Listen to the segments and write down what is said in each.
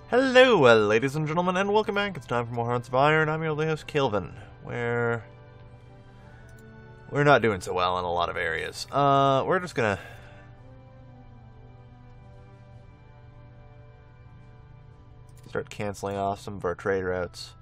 Hello, ladies and gentlemen, and welcome back. It's time for more Hearts of Iron. I'm your host, Kelvin, where we're not doing so well in a lot of areas. We're just gonna start canceling off some of our trade routes.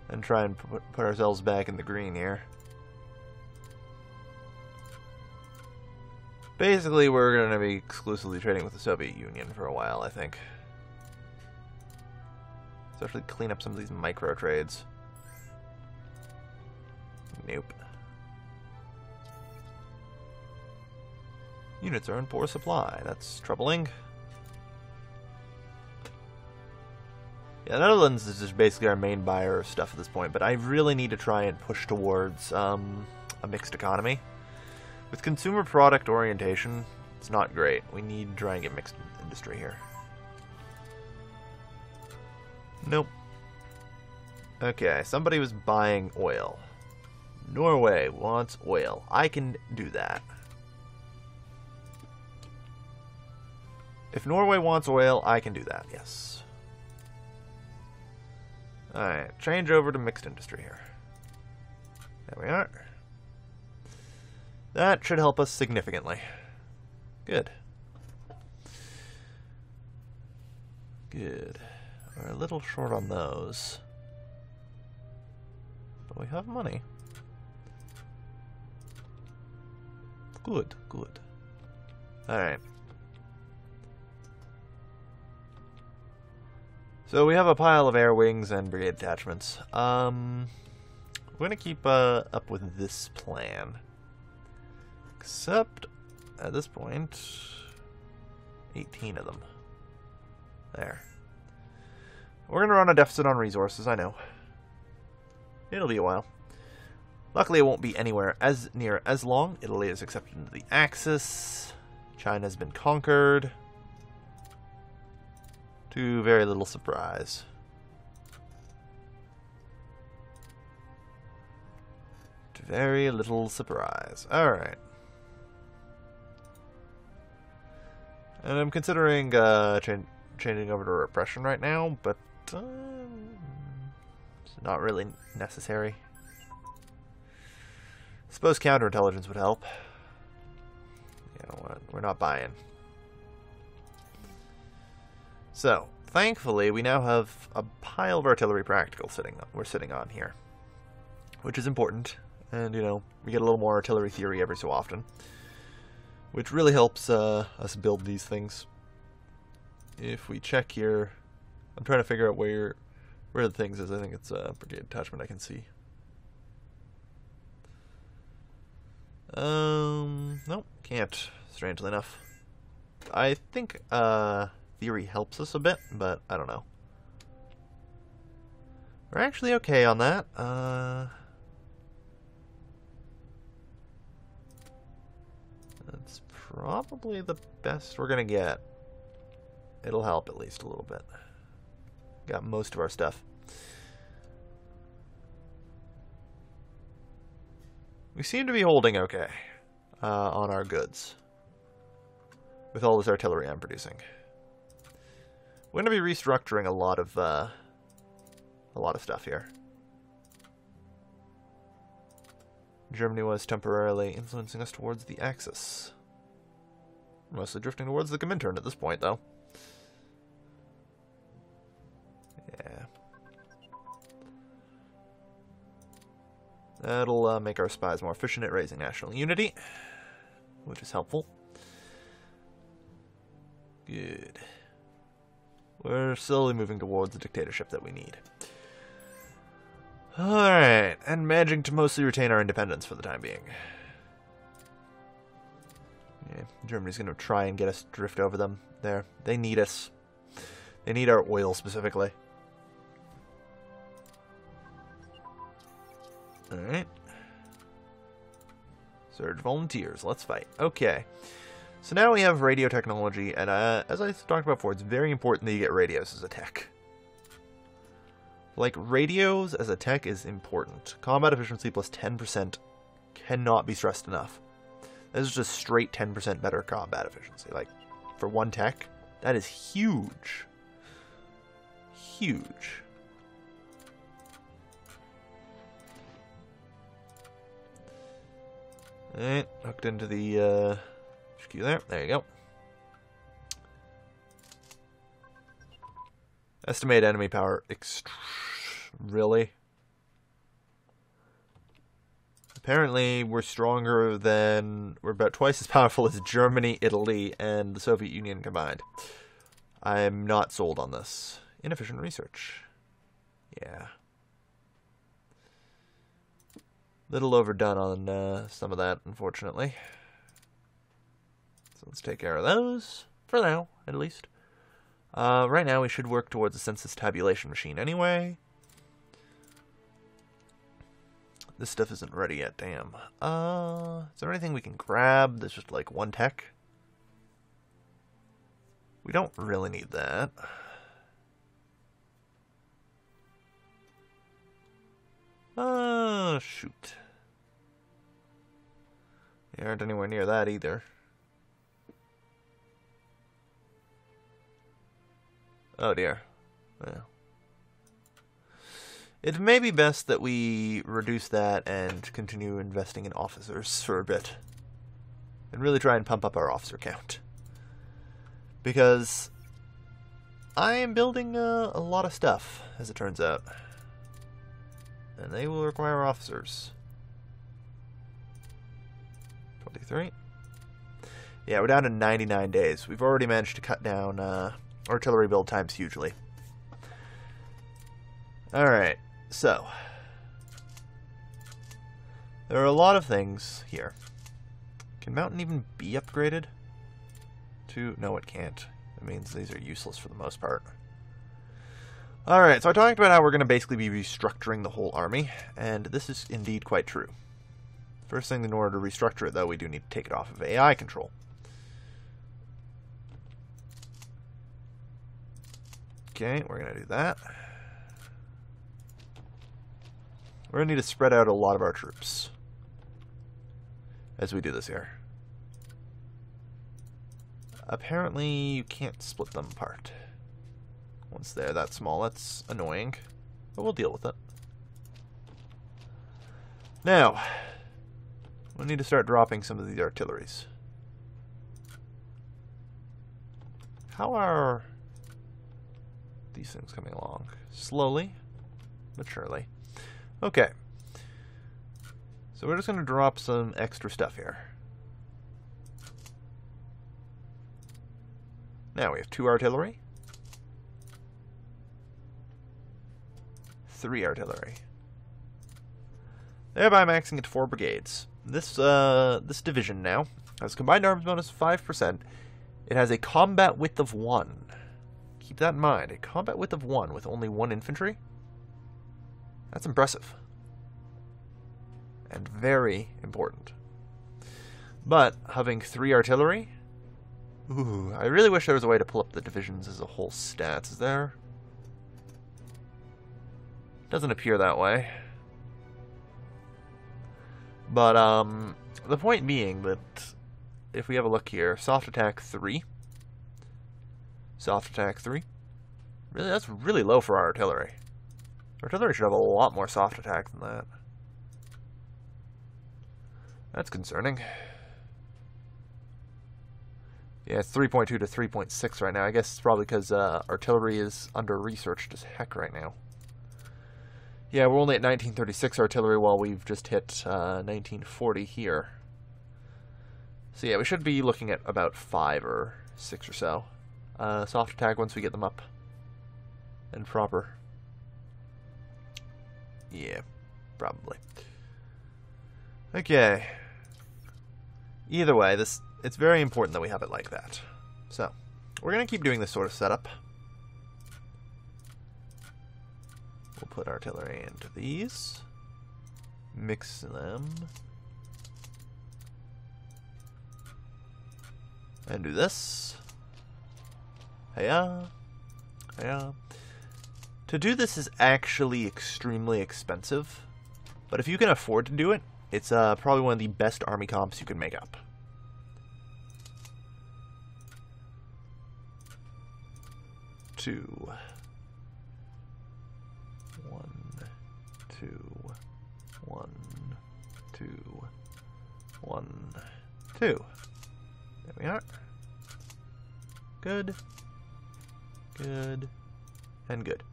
And try and put ourselves back in the green here. Basically, we're going to be exclusively trading with the Soviet Union for a while, I think. Especially clean up some of these micro trades. Nope. Units are in poor supply. That's troubling. Yeah, Netherlands is just basically our main buyer of stuff at this point, but I really need to try and push towards a mixed economy. With consumer product orientation, it's not great. We need to try and get mixed industry here. Nope. Okay, somebody was buying oil. Norway wants oil. I can do that. If Norway wants oil, I can do that, yes. Alright, change over to mixed industry here. There we are. That should help us significantly. Good. Good. We're a little short on those. But we have money. Good, good. Alright. So we have a pile of air wings and brigade attachments. We're going to keep up with this plan. Except, at this point, 18 of them. There. We're going to run a deficit on resources, I know. It'll be a while. Luckily, it won't be anywhere near as long. Italy is accepted into the Axis. China's been conquered. To very little surprise. To very little surprise. Alright. And I'm considering changing over to repression right now, but it's not really necessary. I suppose counterintelligence would help. You know what? We're not buying. So, thankfully, we now have a pile of artillery practical we're sitting on here, which is important. And, you know, we get a little more artillery theory every so often, which really helps us build these things. If we check here, I'm trying to figure out where the things is. I think it's a brigade attachment I can see. Nope, can't, strangely enough. I think theory helps us a bit, but I don't know. We're actually okay on that. That's probably the best we're gonna get. It'll help at least a little bit. Got most of our stuff. We seem to be holding okay on our goods with all this artillery I'm producing. We're gonna be restructuring a lot of stuff here. Germany was temporarily influencing us towards the Axis. Mostly drifting towards the Comintern at this point, though. Yeah. That'll make our spies more efficient at raising national unity, which is helpful. Good. We're slowly moving towards the dictatorship that we need. Alright, and managing to mostly retain our independence for the time being. Yeah, Germany's going to try and get us to drift over them there. They need us. They need our oil specifically. Alright. Surge volunteers, let's fight. Okay. So now we have radio technology, and as I talked about before, it's very important that you get radios as a tech. Like, radios as a tech is important. Combat efficiency plus 10% cannot be stressed enough. This is just straight 10% better combat efficiency. Like, for one tech, that is huge. Huge. Alright, hooked into the HQ there. There you go. Estimate enemy power. Really? Apparently, we're stronger than... We're about twice as powerful as Germany, Italy, and the Soviet Union combined. I'm not sold on this. Inefficient research. Yeah. Little overdone on some of that, unfortunately. So let's take care of those. For now, at least. Right now, we should work towards a census tabulation machine anyway. This stuff isn't ready yet, damn. Is there anything we can grab that's just like one tech? We don't really need that. Shoot. They aren't anywhere near that either. Oh dear. Well. It may be best that we reduce that and continue investing in officers for a bit. And really try and pump up our officer count. Because I am building a lot of stuff, as it turns out. And they will require officers. 23. Yeah, we're down to 99 days. We've already managed to cut down artillery build times hugely. Alright, so. There are a lot of things here. Can Mountain even be upgraded? No, it can't. It means these are useless for the most part. Alright, so I talked about how we're going to basically be restructuring the whole army, and this is indeed quite true. First thing, in order to restructure it, though, we do need to take it off of AI control. Okay, we're going to do that. We're going to need to spread out a lot of our troops as we do this here. Apparently, you can't split them apart. Once they're that small, that's annoying. But we'll deal with it. Now, we'll need to start dropping some of these artilleries. How are these things coming along? Slowly, but surely. Okay. So we're just going to drop some extra stuff here. Now we have 2 artillery. 3 artillery. Thereby maxing it to 4 brigades. This division now has a combined arms bonus of 5%. It has a combat width of 1. Keep that in mind. A combat width of 1 with only 1 infantry. That's impressive. And very important. But having 3 artillery... Ooh, I really wish there was a way to pull up the divisions as a whole stats. Is there? Doesn't appear that way. But, the point being that if we have a look here, soft attack 3. Soft attack 3. Really, that's really low for our artillery. Artillery should have a lot more soft attack than that. That's concerning. Yeah, it's 3.2 to 3.6 right now. I guess it's probably because artillery is under-researched as heck right now. Yeah, we're only at 1936 artillery while we've just hit 1940 here. So yeah, we should be looking at about 5 or 6 or so. Soft attack once we get them up and proper. Yeah, probably. Okay. Either way, it's very important that we have it like that. So, we're going to keep doing this sort of setup. We'll put artillery into these. Mix them. And do this. Hiya. Hiya. To do this is actually extremely expensive. But if you can afford to do it, it's probably one of the best army comps you can make up. 2. 1, 2, 1, 2, 1, 2. There we are. Good. Good. And good.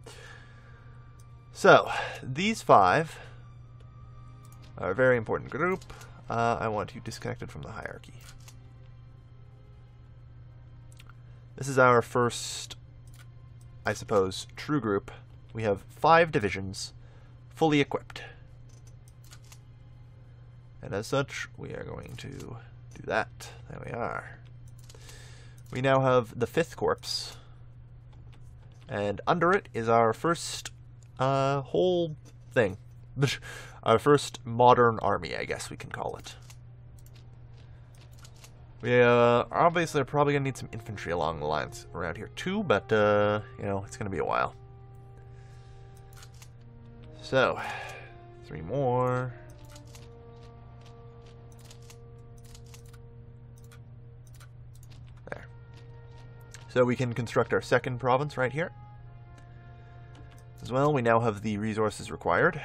So, these 5 are a very important group. I want you disconnected from the hierarchy. This is our first, I suppose, true group. We have 5 divisions, fully equipped. And as such, we are going to do that. There we are. We now have the 5th Corps. And under it is our first whole thing. Our first modern army, I guess we can call it. We obviously are probably going to need some infantry along the lines around here too, but, you know, it's going to be a while. So, 3 more. There. So we can construct our 2nd province right here. As well, we now have the resources required.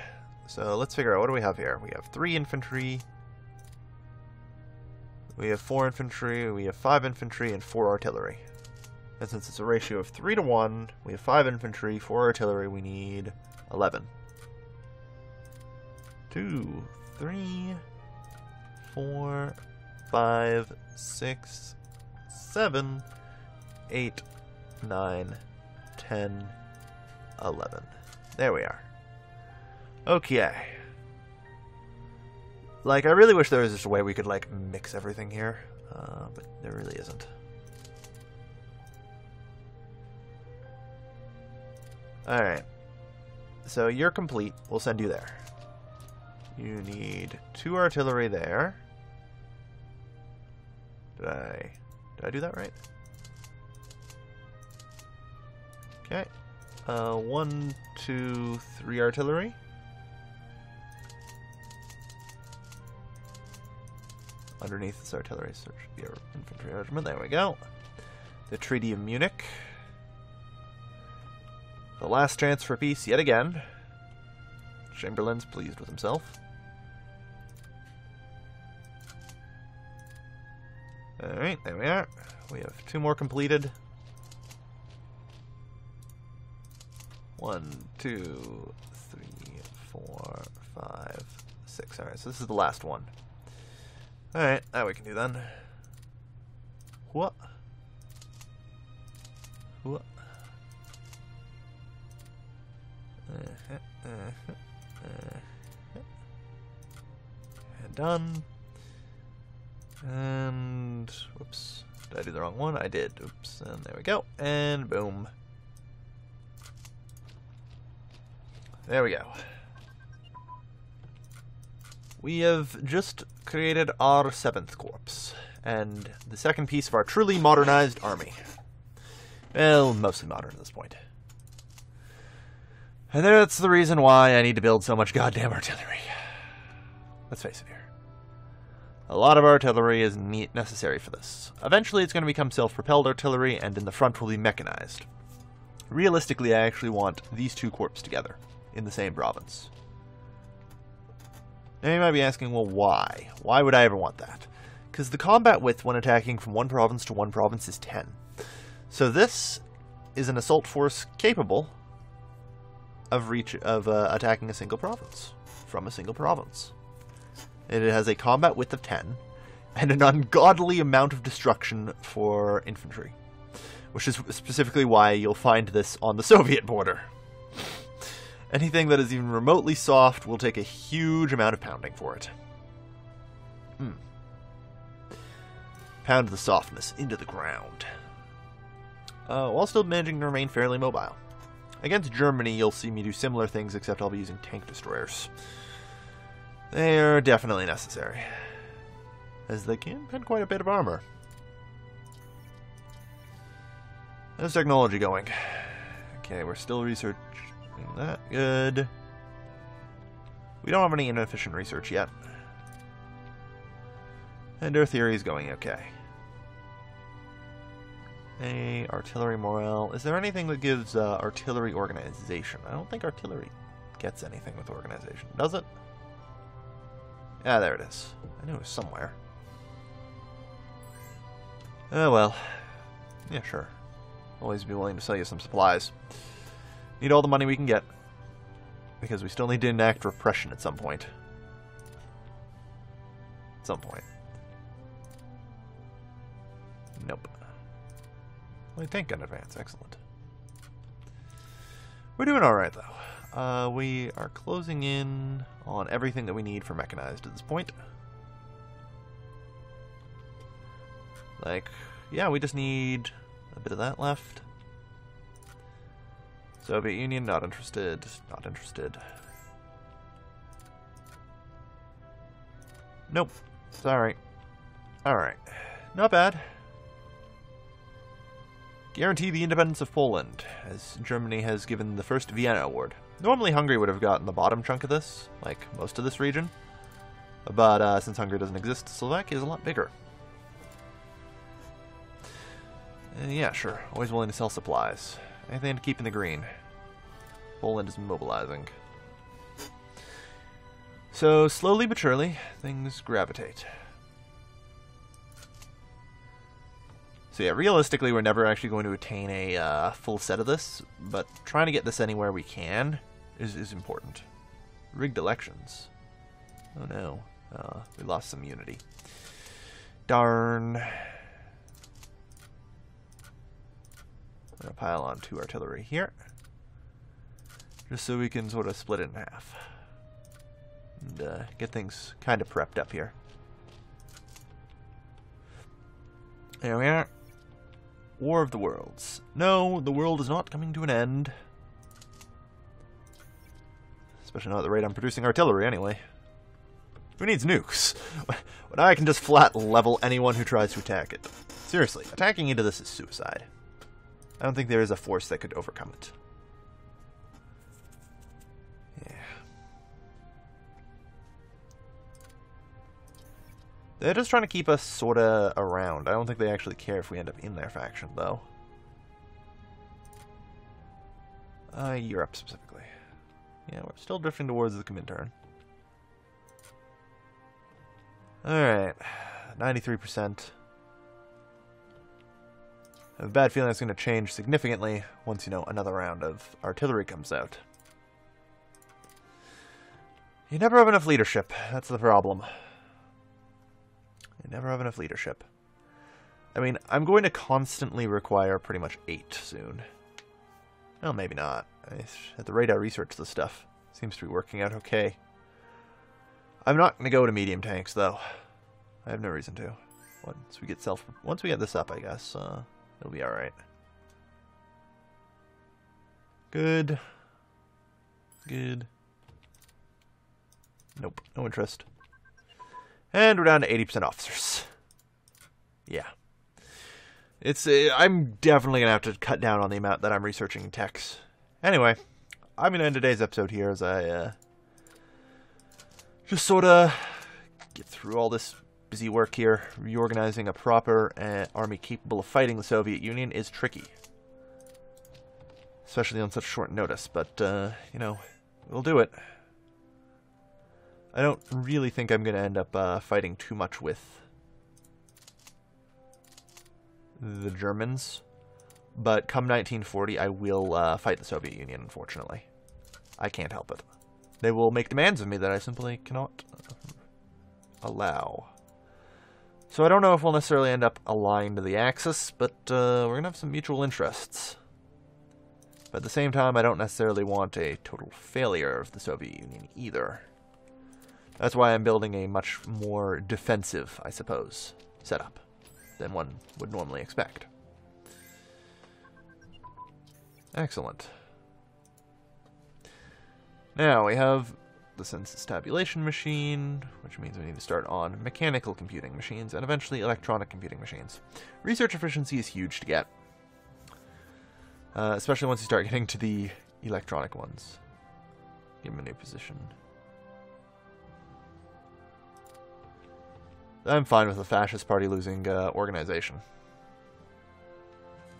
So let's figure out, what do we have here? We have 3 infantry. We have 4 infantry, we have 5 infantry, and 4 artillery. And since it's a ratio of 3 to 1, we have 5 infantry, 4 artillery, we need 11. 2, 3, 4, 5, 6, 7, 8, 9, 10, 11. There we are. Okay. Like, I really wish there was just a way we could, like, mix everything here, but there really isn't. Alright. So, you're complete. We'll send you there. You need 2 artillery there. Did I do that right? Okay. 1, 2, 3 artillery. Underneath this artillery, so there should be our infantry regiment. There we go. The Treaty of Munich. The last chance for peace yet again. Chamberlain's pleased with himself. Alright, there we are. We have 2 more completed. 1, 2, 3, 4, 5, 6. Alright, so this is the last one. Alright, that we can do then. What? What? And done. And whoops. Did I do the wrong one? I did. Oops. And there we go. And boom. There we go. We have just created our 7th Corps, and the 2nd piece of our truly modernized army. Well, mostly modern at this point. And that's the reason why I need to build so much goddamn artillery. Let's face it here. A lot of artillery is necessary for this. Eventually it's going to become self-propelled artillery, and in the front will be mechanized. Realistically, I actually want these 2 corps together, in the same province. Now you might be asking, well, why? Why would I ever want that? Because the combat width when attacking from one province to one province is 10. So this is an assault force capable of attacking a single province, from a single province. And it has a combat width of 10, and an ungodly amount of destruction for infantry. Which is specifically why you'll find this on the Soviet border. Anything that is even remotely soft will take a huge amount of pounding for it. Pound the softness into the ground. While still managing to remain fairly mobile. Against Germany, you'll see me do similar things, except I'll be using tank destroyers. They're definitely necessary, as they can pen quite a bit of armor. How's technology going? Okay, we're still researching that. Good. We don't have any inefficient research yet. And our theory is going okay. A artillery morale. Is there anything that gives artillery organization? I don't think artillery gets anything with organization. Does it? Yeah, there it is. I knew it was somewhere. Oh well. Yeah, sure. Always be willing to sell you some supplies. Need all the money we can get. Because we still need to enact repression at some point. At some point. Nope. Well, tank gun advance. Excellent. We're doing alright, though. We are closing in on everything that we need for mechanized at this point. Like, yeah, we just need a bit of that left. Soviet Union, not interested. Not interested. Nope. Sorry. Alright. Not bad. Guarantee the independence of Poland, as Germany has given the first Vienna Award. Normally Hungary would have gotten the bottom chunk of this, like most of this region. But since Hungary doesn't exist, Slovakia is a lot bigger. Yeah, sure. Always willing to sell supplies. Anything to keep in the green. Poland is mobilizing. So, slowly but surely, things gravitate. So yeah, realistically, we're never actually going to attain a full set of this, but trying to get this anywhere we can is important. Rigged elections. Oh no. We lost some unity. Darn. I'm going to pile on 2 artillery here. Just so we can sort of split it in half. And get things kind of prepped up here. There we are. War of the Worlds. No, the world is not coming to an end. Especially not at the rate I'm producing artillery, anyway. Who needs nukes? When I can just flat level anyone who tries to attack it. Seriously, attacking into this is suicide. I don't think there is a force that could overcome it. Yeah. They're just trying to keep us sorta around. I don't think they actually care if we end up in their faction, though. Europe specifically. Yeah, we're still drifting towards the Comintern. Alright. 93%. I have a bad feeling it's going to change significantly once, you know, another round of artillery comes out. You never have enough leadership. That's the problem. You never have enough leadership. I mean, I'm going to constantly require pretty much 8 soon. Well, maybe not. At the rate I research this stuff, seems to be working out okay. I'm not going to go to medium tanks, though. I have no reason to. Once we get this up, I guess, it'll be alright. Good. Good. Nope, no interest. And we're down to 80% officers. Yeah. It's I'm definitely going to have to cut down on the amount that I'm researching techs. Anyway, I'm going to end today's episode here as I just sort of get through all this busy work here. Reorganizing a proper army capable of fighting the Soviet Union is tricky. Especially on such short notice, but, you know, we'll do it. I don't really think I'm going to end up fighting too much with the Germans, but come 1940, I will fight the Soviet Union, unfortunately. I can't help it. They will make demands of me that I simply cannot allow. So I don't know if we'll necessarily end up aligned to the Axis, but we're going to have some mutual interests. But at the same time, I don't necessarily want a total failure of the Soviet Union either. That's why I'm building a much more defensive, I suppose, setup than one would normally expect. Excellent. Now we have the census tabulation machine, which means we need to start on mechanical computing machines and eventually electronic computing machines. Research efficiency is huge to get, especially once you start getting to the electronic ones. Give them a new position. I'm fine with the fascist party losing organization.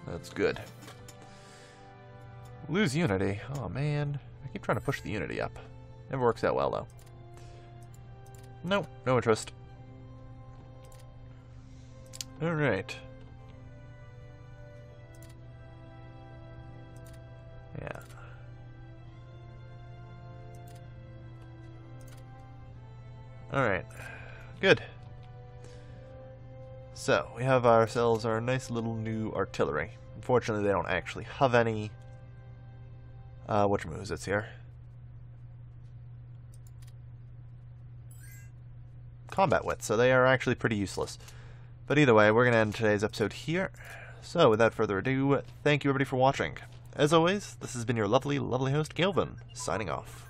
That's good. Lose unity. Oh, man. I keep trying to push the unity up. Never works out well, though. Nope, no interest. Alright. Yeah. Alright. Good. So, we have ourselves our nice little new artillery. Unfortunately, they don't actually have any... whatchamacallits here? Combat wits, so they are actually pretty useless. But either way, we're going to end today's episode here. So, without further ado, thank you everybody for watching. As always, this has been your lovely, lovely host, Galvin, signing off.